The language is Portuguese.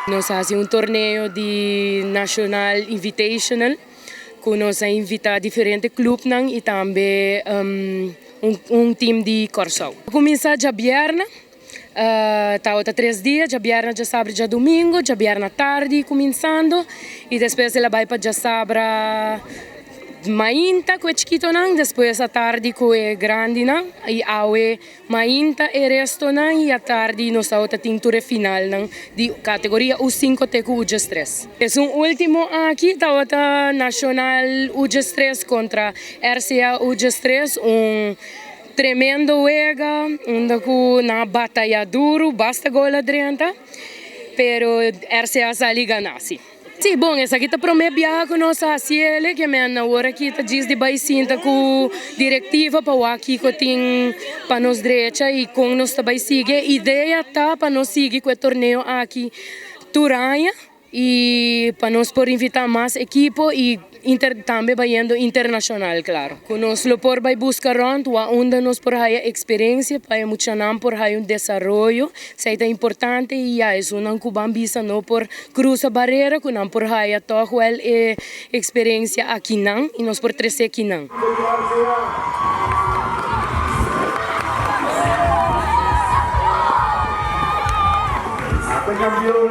Nós fazemos torneio de National Invitational, que nós invitamos diferentes clubes e também time de Corsão. Começa já viernes, tá outra 3 dias, já viernes, já sábado, já domingo, já viernes tarde começando, e depois ela vai para já sábado mainta que é chiquito não, depois a tarde que é grande não, e aue mainta e resto não, e a tarde nós outra tintura final não, de categoria U5 até U3. É último aqui tá outra nacional U3 contra RCA U3, tremendo ega, onde na batalha duro, basta gola dentro, pero RCA sali ganassi. Sì, bom, essa aqui tá promete viajar com nossa ciele, que é na hora que tá diz de baicinta com diretiva para o aqui que tem para nós direita e com nós também seguir. Ideia tá para nós seguir com o torneio aqui Turanha e para nós por invitar mais equipo e também vai indo internacional, claro. Com nós por vai buscar onde nós por aí experiência, para muito não por aí desenvolvimento, isso é importante e é uma cubambisa não por cruzar barreira, com não por aí toch wel experiência aqui não e nós por crescer aqui não. Campeón,